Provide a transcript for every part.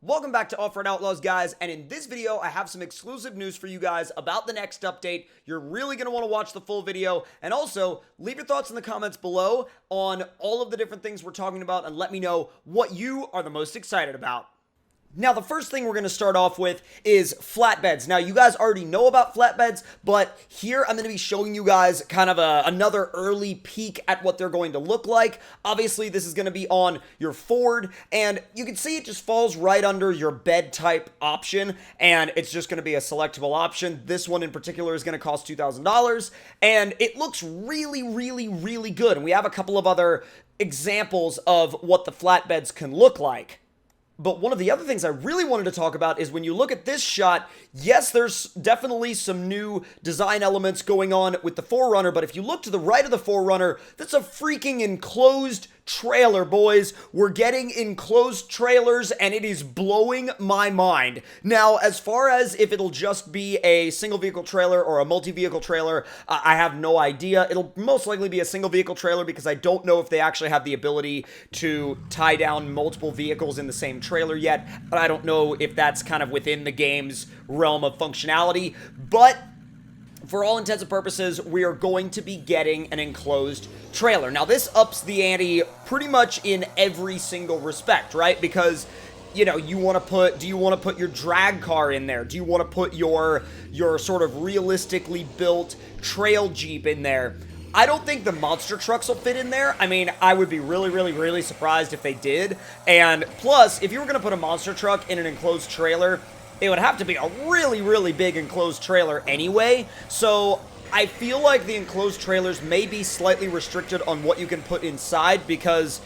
Welcome back to Offroad Outlaws, guys, and in this video, I have some exclusive news for you guys about the next update. You're really going to want to watch the full video, and also, leave your thoughts in the comments below on all of the different things we're talking about, and let me know what you are the most excited about. Now, the first thing we're going to start off with is flatbeds. Now, you guys already know about flatbeds, but here I'm going to be showing you guys kind of another early peek at what they're going to look like. Obviously, this is going to be on your Ford, and you can see it just falls right under your bed type option, and it's just going to be a selectable option. This one in particular is going to cost $2,000, and it looks really, really, really good. And we have a couple of other examples of what the flatbeds can look like. But one of the other things I really wanted to talk about is when you look at this shot, yes, there's definitely some new design elements going on with the 4Runner, but if you look to the right of the 4Runner, that's a freaking enclosed trailer, boys. We're getting enclosed trailers, and it is blowing my mind. Now, as far as if it'll just be a single vehicle trailer or a multi-vehicle trailer, I have no idea. It'll most likely be a single vehicle trailer because I don't know if they actually have the ability to tie down multiple vehicles in the same trailer yet, but I don't know if that's kind of within the game's realm of functionality, but for all intents and purposes, we are going to be getting an enclosed trailer. Now, this ups the ante pretty much in every single respect, right? Because, you know, do you want to put your drag car in there? Do you want to put your sort of realistically built trail Jeep in there? I don't think the monster trucks will fit in there. I mean, I would be really, really, really surprised if they did. And plus, if you were going to put a monster truck in an enclosed trailer, it would have to be a really, really big enclosed trailer anyway. So I feel like the enclosed trailers may be slightly restricted on what you can put inside, because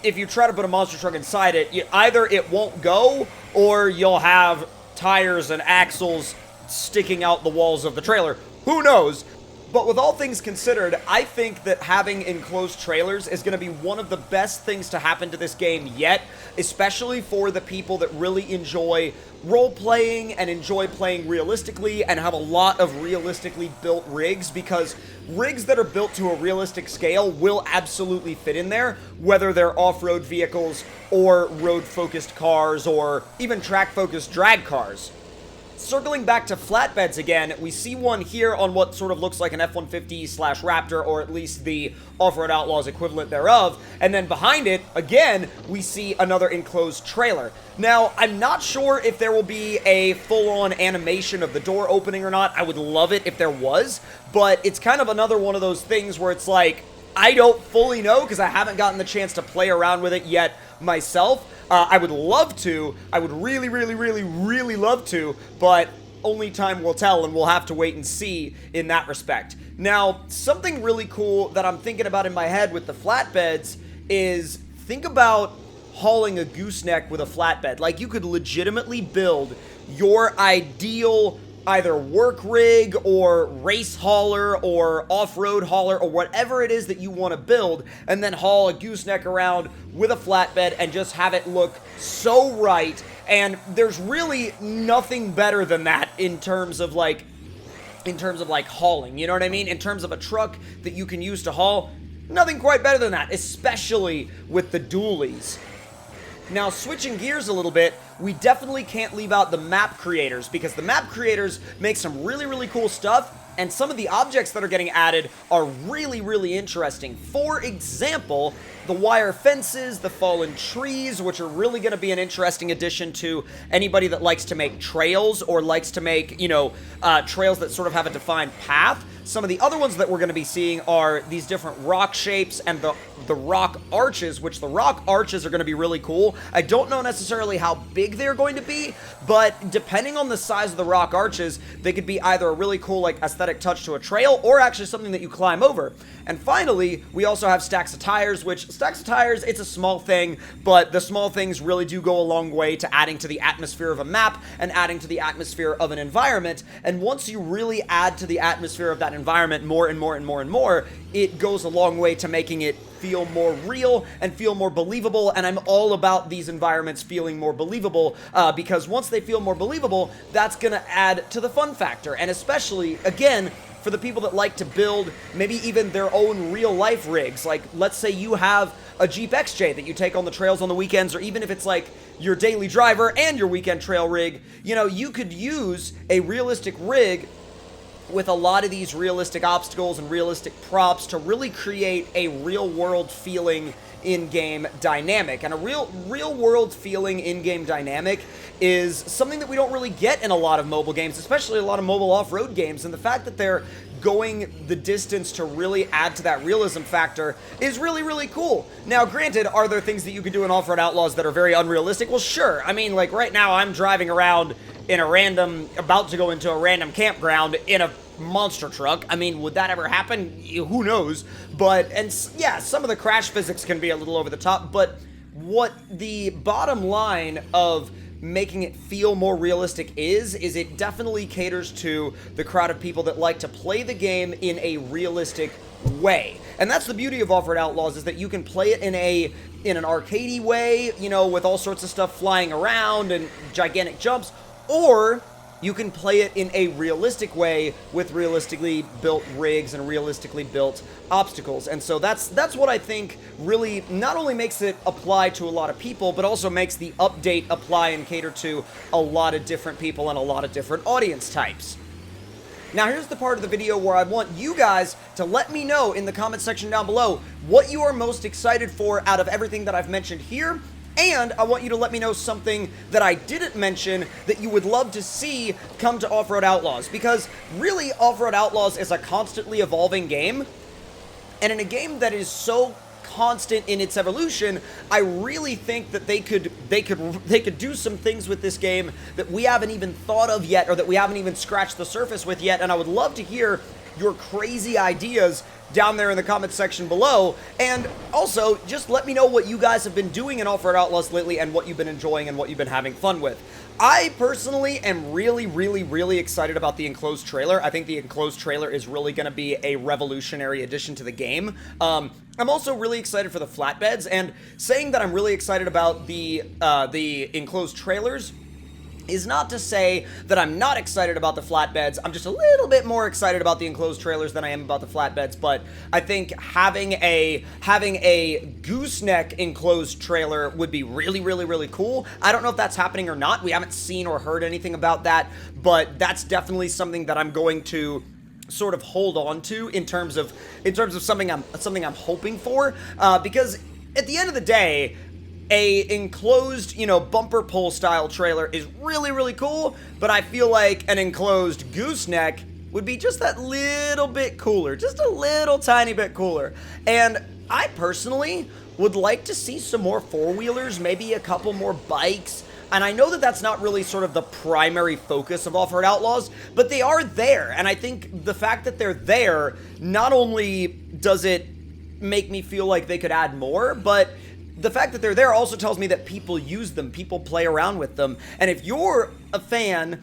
if you try to put a monster truck inside it, either it won't go or you'll have tires and axles sticking out the walls of the trailer. Who knows? But with all things considered, I think that having enclosed trailers is going to be one of the best things to happen to this game yet, especially for the people that really enjoy role-playing and enjoy playing realistically and have a lot of realistically built rigs, because rigs that are built to a realistic scale will absolutely fit in there, whether they're off-road vehicles or road-focused cars or even track-focused drag cars. Circling back to flatbeds again, we see one here on what sort of looks like an F-150/Raptor, or at least the Offroad Outlaws equivalent thereof, and then behind it, again, we see another enclosed trailer. Now, I'm not sure if there will be a full-on animation of the door opening or not. I would love it if there was, but it's kind of another one of those things where it's like, I don't fully know because I haven't gotten the chance to play around with it yet myself. I would love to. I would really, really, really, really love to, but only time will tell, and we'll have to wait and see in that respect. Now, something really cool that I'm thinking about in my head with the flatbeds is, think about hauling a gooseneck with a flatbed. Like, you could legitimately build your ideal either work rig or race hauler or off-road hauler or whatever it is that you want to build, and then haul a gooseneck around with a flatbed and just have it look so right. And there's really nothing better than that in terms of like hauling, you know what I mean? In terms of a truck that you can use to haul, nothing quite better than that, especially with the dualies. Now, switching gears a little bit, we definitely can't leave out the map creators, because the map creators make some really, really cool stuff, and some of the objects that are getting added are really, really interesting. For example, the wire fences, the fallen trees, which are really going to be an interesting addition to anybody that likes to make trails or likes to make, you know, trails that sort of have a defined path. Some of the other ones that we're going to be seeing are these different rock shapes and the rock arches, which the rock arches are going to be really cool. I don't know necessarily how big they're going to be, but depending on the size of the rock arches, they could be either a really cool, like, aesthetic touch to a trail or actually something that you climb over. And finally, we also have stacks of tires, which stacks of tires, it's a small thing, but the small things really do go a long way to adding to the atmosphere of a map and adding to the atmosphere of an environment. And once you really add to the atmosphere of that environment more and more and more and more, it goes a long way to making it feel more real and feel more believable. And I'm all about these environments feeling more believable, because once they feel more believable, that's gonna add to the fun factor. And especially, again, for the people that like to build maybe even their own real life rigs. Like, let's say you have a Jeep XJ that you take on the trails on the weekends, or even if it's like your daily driver and your weekend trail rig, you know, you could use a realistic rig with a lot of these realistic obstacles and realistic props to really create a real world feeling in-game dynamic. And a real world feeling in-game dynamic is something that we don't really get in a lot of mobile games, especially a lot of mobile off-road games. And the fact that they're going the distance to really add to that realism factor is really, really cool. Now, granted, are there things that you could do in Offroad Outlaws that are very unrealistic? Well, sure. I mean, like right now I'm driving around in about to go into a random campground in a monster truck. I mean, would that ever happen? Who knows? But, and yeah, some of the crash physics can be a little over the top, but what the bottom line of making it feel more realistic is it definitely caters to the crowd of people that like to play the game in a realistic way. And that's the beauty of Offroad Outlaws, is that you can play it in an arcadey way, you know, with all sorts of stuff flying around and gigantic jumps, or you can play it in a realistic way with realistically built rigs and realistically built obstacles. And so that's what I think really not only makes it apply to a lot of people, but also makes the update apply and cater to a lot of different people and a lot of different audience types. Now, here's the part of the video where I want you guys to let me know in the comment section down below what you are most excited for out of everything that I've mentioned here. And I want you to let me know something that I didn't mention that you would love to see come to Offroad Outlaws. Because really, Offroad Outlaws is a constantly evolving game. And in a game that is so constant in its evolution, I really think that they could do some things with this game that we haven't even thought of yet, or that we haven't even scratched the surface with yet. And I would love to hear your crazy ideas down there in the comment section below. And also, just let me know what you guys have been doing in Offroad Outlaws lately and what you've been enjoying and what you've been having fun with. I personally am really excited about the enclosed trailer. I think the enclosed trailer is really going to be a revolutionary addition to the game. I'm also really excited for the flatbeds, and saying that I'm really excited about the enclosed trailers is not to say that I'm not excited about the flatbeds. I'm just a little bit more excited about the enclosed trailers than I am about the flatbeds, but I think having a gooseneck enclosed trailer would be really cool. I don't know if that's happening or not. We haven't seen or heard anything about that, but that's definitely something that I'm going to sort of hold on to in terms of something I'm hoping for, because at the end of the day, a enclosed, you know, bumper pull style trailer is really cool, but I feel like an enclosed gooseneck would be just that little bit cooler, just a little tiny bit cooler. And I personally would like to see some more four-wheelers, maybe a couple more bikes. And I know that that's not really sort of the primary focus of Offroad Outlaws, but they are there. And I think the fact that they're there, not only does it make me feel like they could add more, but the fact that they're there also tells me that people use them, people play around with them. And if you're a fan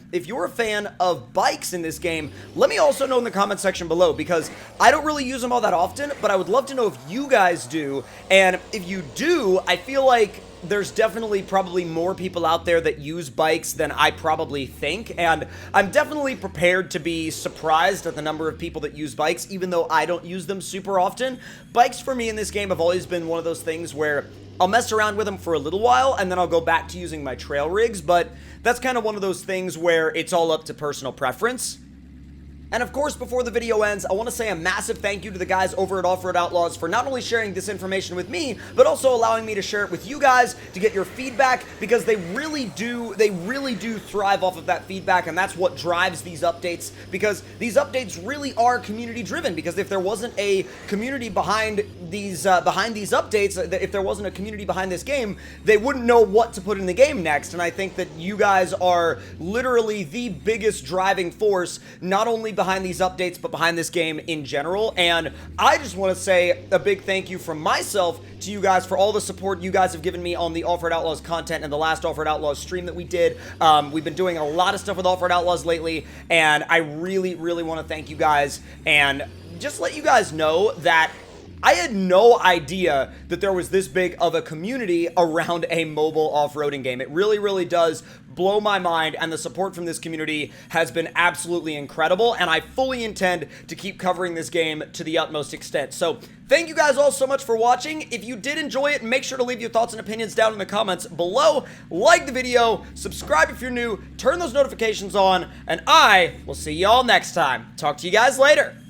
of bikes in this game, let me also know in the comment section below, because I don't really use them all that often, but I would love to know if you guys do. And if you do, I feel like there's definitely probably more people out there that use bikes than I probably think, and I'm definitely prepared to be surprised at the number of people that use bikes, even though I don't use them super often. Bikes for me in this game have always been one of those things where I'll mess around with them for a little while, and then I'll go back to using my trail rigs, but that's kind of one of those things where it's all up to personal preference. And of course, before the video ends, I want to say a massive thank you to the guys over at Offroad Outlaws for not only sharing this information with me, but also allowing me to share it with you guys to get your feedback, because they really do thrive off of that feedback, and that's what drives these updates, because these updates really are community driven. Because if there wasn't a community behind these updates, if there wasn't a community behind this game, they wouldn't know what to put in the game next. And I think that you guys are literally the biggest driving force, not only behind these updates, but behind this game in general. And I just want to say a big thank you from myself to you guys for all the support you guys have given me on the Offroad Outlaws content and the last Offroad Outlaws stream that we did. We've been doing a lot of stuff with Offroad Outlaws lately, and I really want to thank you guys, and just let you guys know that I had no idea that there was this big of a community around a mobile off-roading game. It really, really does blow my mind, and the support from this community has been absolutely incredible, and I fully intend to keep covering this game to the utmost extent. So thank you guys all so much for watching. If you did enjoy it, make sure to leave your thoughts and opinions down in the comments below. Like the video, subscribe if you're new, turn those notifications on, and I will see y'all next time. Talk to you guys later.